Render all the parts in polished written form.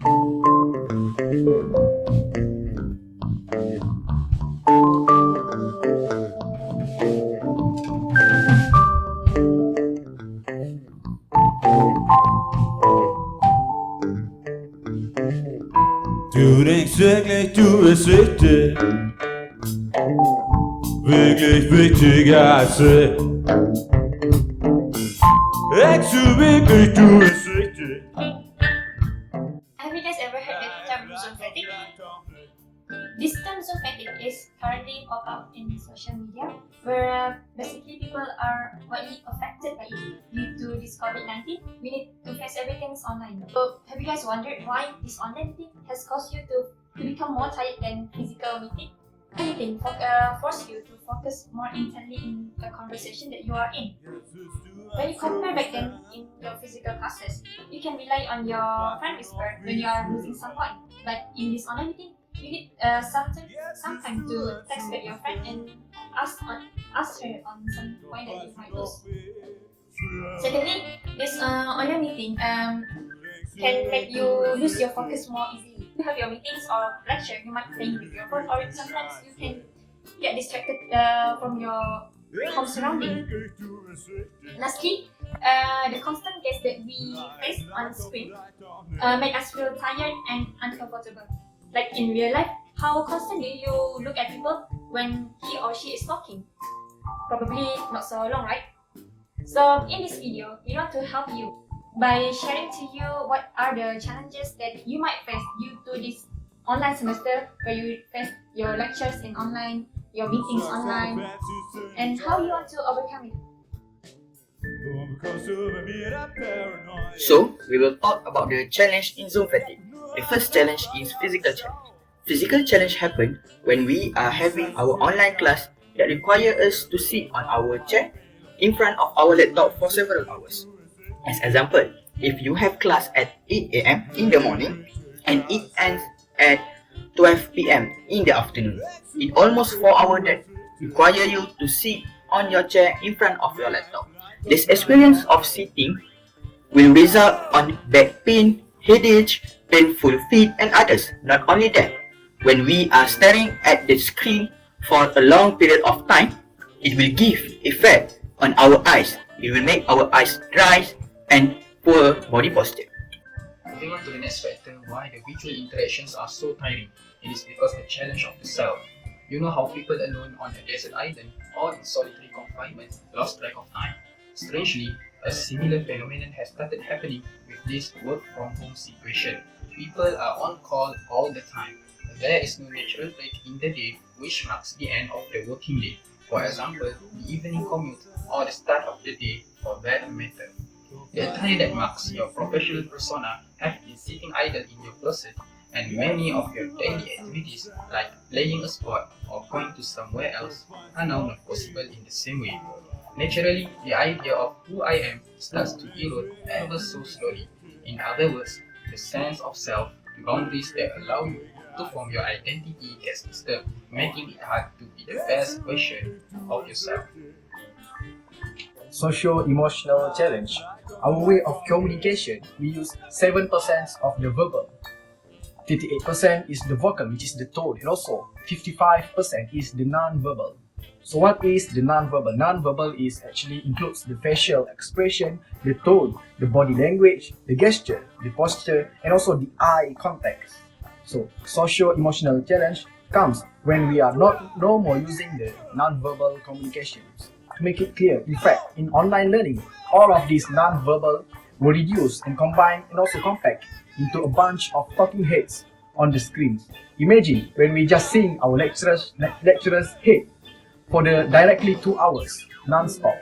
Du denkst wirklich, du bist wichtig, wirklich wichtiger als ich. Denkst du wirklich, du bist wichtig? Have you guys ever heard the term Zoom fatigue? This term Zoom fatigue is currently pop up in social media, where basically people are widely affected by it due to this COVID-19. We need to face everything online. So, have you guys wondered why this online meeting has caused you to become more tired than physical meeting? Anything force you to focus more intently in the conversation that you are in. When you compare back then in your physical classes, you can rely on your friend whisper when you are losing some point. But in this online meeting, you need some time to text back your friend and ask her on some point that you might lose. Secondly, this online meeting can make you lose your focus more easily. You have your meetings or lecture, you might play with your phone, or sometimes you can get distracted from your home surrounding. Lastly, the constant gaze that we face on screen make us feel tired and uncomfortable. Like in real life, how constantly you look at people when he or she is talking? Probably not so long, right? So in this video, we want to help you by sharing to you what are the challenges that you might face due to this online semester, where you face your lectures in online, your meetings online, and how you want to overcome it. So, we will talk about the challenge in Zoom fatigue. The first challenge is physical challenge. Physical challenge happen when we are having our online class that require us to sit on our chair in front of our laptop for several hours. As example, if you have class at 8 a.m. in the morning and it ends at 12 p.m. in the afternoon, it almost 4 hours that require you to sit on your chair in front of your laptop. This experience of sitting will result on back pain, headache, painful feet and others. Not only that, when we are staring at the screen for a long period of time, it will give effect on our eyes. It will make our eyes dry and poor body posture. Moving on to the next factor, why the virtual interactions are so tiring. It is because the challenge of the self. You know how people alone on a desert island or in solitary confinement lost track of time. Strangely, a similar phenomenon has started happening with this work from home situation. People are on call all the time. There is no natural break in the day, which marks the end of the working day. For example, the evening commute or the start of the day for that matter. The attire that marks your professional persona have been sitting idle in your closet, and many of your daily activities like playing a sport or going to somewhere else are now not possible in the same way. Naturally, the idea of who I am starts to erode ever so slowly. In other words, the sense of self, the boundaries that allow you to form your identity gets disturbed, making it hard to be the best version of yourself. Socio-emotional challenge. Our way of communication, we use 7% of the verbal, 58% is the vocal, which is the tone, and also 55% is the non-verbal. So what is the non-verbal? Non-verbal is actually includes the facial expression, the tone, the body language, the gesture, the posture, and also the eye contact. So socio-emotional challenge comes when we are not no more using the non-verbal communications. To make it clear, in fact, in online learning, all of these non-verbal were reduced and combined and also compact into a bunch of talking heads on the screens. Imagine when we just seeing our lecturer's head for the directly 2 hours non-stop.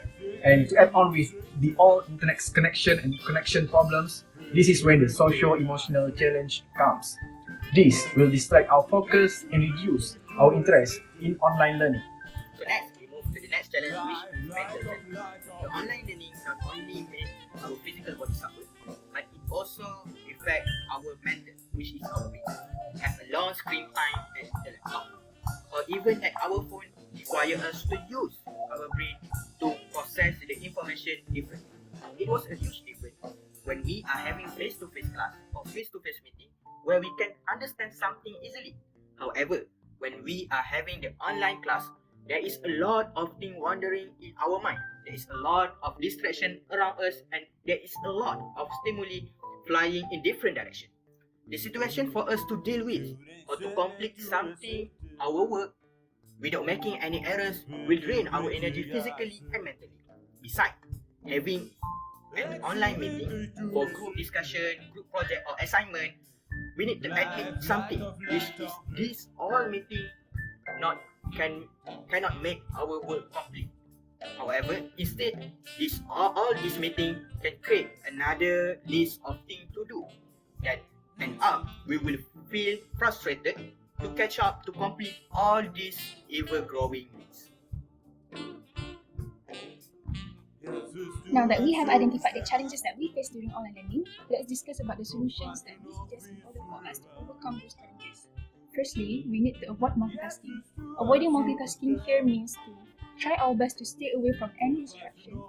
And to add on with the all internet connection and connection problems, this is when the socio-emotional challenge comes. This will distract our focus and reduce our interest in online learning. So next, we move to the next challenge, which is mental health. The online learning not only makes our physical body suffer, but it also affects our mental, which is our brain. Have a long screen time at the laptop, or even at our phone, require us to use our brain to process the information differently. It was a huge difference when we are having face-to-face class or face-to-face meeting where we can understand something easily. However, when we are having the online class, there is a lot of things wandering in our mind. There is a lot of distraction around us, and there is a lot of stimuli flying in different directions. The situation for us to deal with or to complete something, our work, without making any errors will drain our energy physically and mentally. Besides, having an online meeting for group discussion, group project or assignment, we need to add in something which is this all meeting cannot make our work complete. However, instead, all this meeting can create another list of things to do that end up we will feel frustrated to catch up to complete all these ever-growing needs. Now that we have identified the challenges that we face during online learning, let's discuss about the solutions that we suggest in order for us to overcome those challenges. Firstly, we need to avoid multitasking. Avoiding multitasking here means to try our best to stay away from any distraction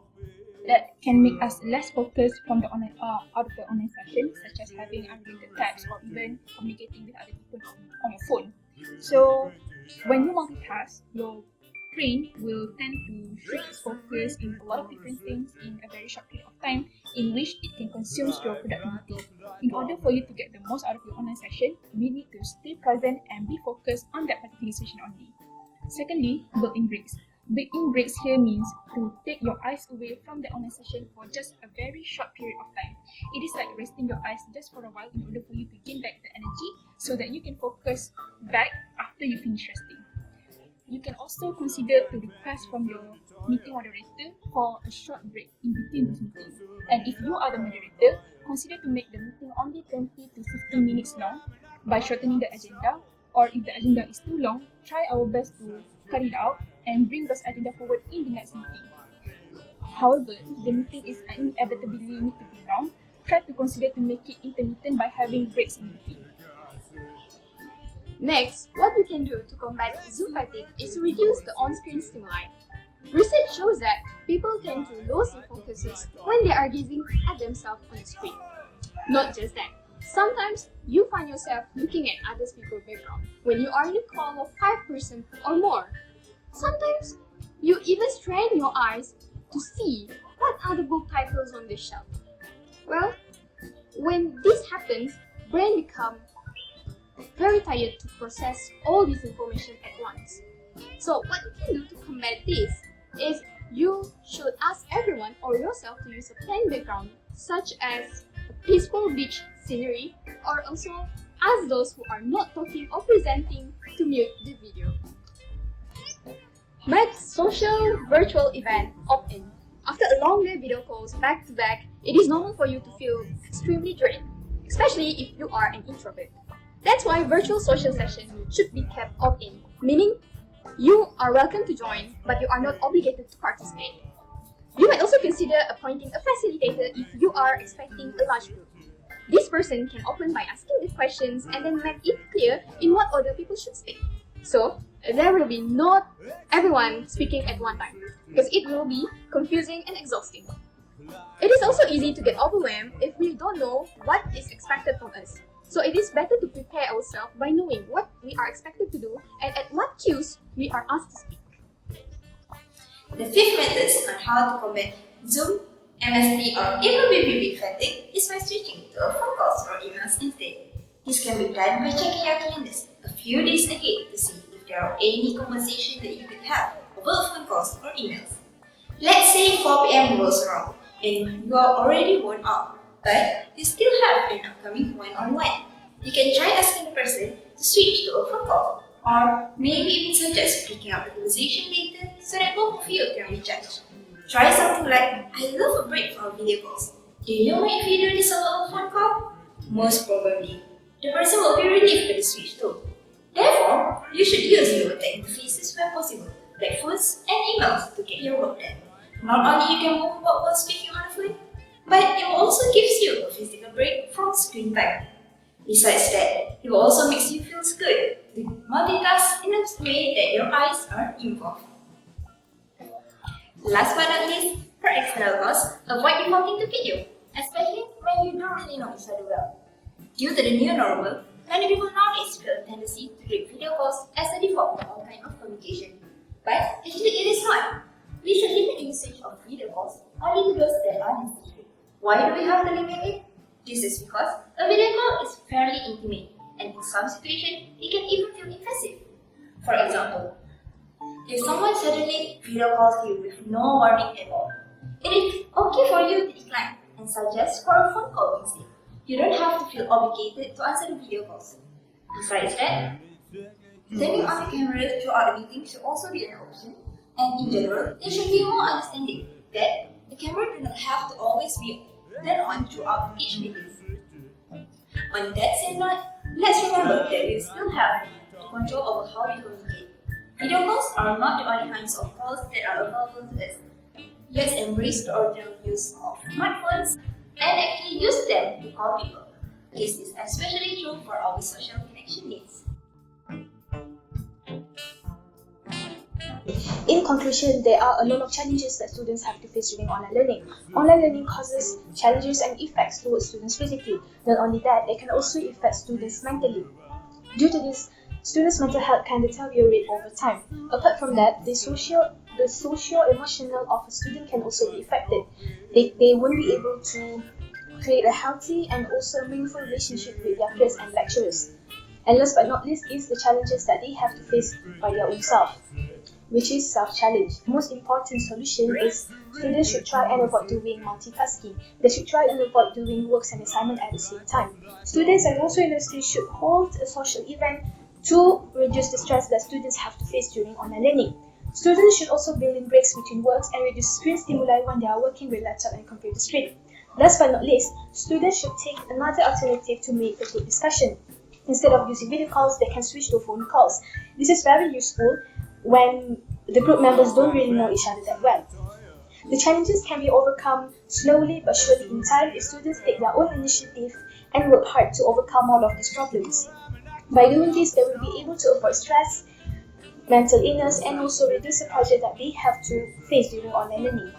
that can make us less focused from the out of the online session, such as having unrelated tabs or even communicating with other people on your phone. So, when you multitask, your brain will tend to shift its focus in a lot of different things in a very short period of time, in which it can consume your productivity. In order for you to get the most out of your online session, we need to stay present and be focused on that particular session only. Secondly, built-in breaks. Built-in breaks here means to take your eyes away from the online session for just a very short period of time. It is like resting your eyes just for a while in order for you to gain back the energy so that you can focus back after you finish resting. You can also consider to request from your meeting moderator for a short break in between those meetings. And if you are the moderator, consider to make the meeting only 20 to 15 minutes long by shortening the agenda, or if the agenda is too long, try our best to cut it out and bring those agenda forward in the next meeting. However, if the meeting is inevitably need to be long, try to consider to make it intermittent by having breaks in between. Next, what we can do to combat Zoom fatigue is to reduce the on-screen stimuli. Research shows that people tend to lose their focuses when they are gazing at themselves on the screen. Not just that, sometimes you find yourself looking at other people's background when you are in a call of 5 persons or more. Sometimes you even strain your eyes to see what are the book titles on the shelf. Well, when this happens, brain becomes very tired to process all this information at once. So what you can do to combat this is you should ask everyone or yourself to use a plain background such as a peaceful beach scenery, or also ask those who are not talking or presenting to mute the video. Make social virtual event opt-in. After a long day video calls back to back, it is normal for you to feel extremely drained, especially if you are an introvert. That's why virtual social sessions should be kept opt-in, meaning you are welcome to join, but you are not obligated to participate. You might also consider appointing a facilitator if you are expecting a large group. This person can open by asking the questions and then make it clear in what order people should speak. So, there will be not everyone speaking at one time, because it will be confusing and exhausting. It is also easy to get overwhelmed if we don't know what is expected from us. So it is better to prepare ourselves by knowing what we are expected to do and at what cues we are asked to speak. The fifth method on how to combat Zoom, MST or even BBB fatigue is by switching to a phone calls or emails instead. This can be done by checking your calendars a few days ahead to see if there are any conversations that you could have over phone calls or emails. Let's say 4 p.m. rolls around and you are already worn out, but you still have an upcoming one-on-one. You can try asking the person to switch to a phone call, or maybe even suggest picking up the conversation later so that both of you can recharge. Try something like, I love a break from video calls. Do you mind if you do this over a phone call? Most probably, the person will be relieved with the switch too. Therefore, you should use your tech interfaces where possible, like phones and emails to get your work done. Not only you can move about while speaking on the phone, but it also gives you a physical break from screen time. Besides that, it also makes you feel good to multitask in a way that your eyes are involved. Last but not least, for external costs, avoid defaulting to video, especially when you don't really know each other well. Due to the new normal, Many people nowadays feel a tendency to treat video calls as a default for all kinds of communication. But actually it is not. We should limit the usage of video calls only to those that are necessary. Why do we have to limit it? This is because a video call is fairly intimate, and in some situations it can even feel invasive. For example, if someone suddenly video calls you with no warning at all, it is okay for you to decline and suggest for a phone call instead. You don't have to feel obligated to answer the video calls. Besides that, turning on the camera throughout the meeting should also be an option, and in general, there should be more understanding that the camera do not have to always be turned on throughout each meeting. On that same note, let's remember that we still have control over how we communicate. Video calls are not the only kinds of calls that are available to us. Let's embrace the ordinary use of smartphones and actually use them to call people. This is especially true for our social connection needs. In conclusion, there are a lot of challenges that students have to face during online learning. Online learning causes challenges and effects towards students physically. Not only that, it can also affect students mentally. Due to this, students' mental health can deteriorate over time. Apart from that, the socio-emotional of a student can also be affected. They won't be able to create a healthy and also meaningful relationship with their peers and lecturers. And last but not least is the challenges that they have to face by their own self, which is self-challenge. The most important solution is students should try and avoid doing multitasking. They should try and avoid doing works and assignments at the same time. Students and also universities should hold a social event to reduce the stress that students have to face during online learning. Students should also build in breaks between works and reduce screen stimuli when they are working with laptop and computer screen. Last but not least, students should take another alternative to make a group discussion. Instead of using video calls, they can switch to phone calls. This is very useful when the group members don't really know each other that well. The challenges can be overcome slowly but surely in time if students take their own initiative and work hard to overcome all of these problems. By doing this, they will be able to avoid stress, mental illness, and also reduce the pressure that they have to face during online learning.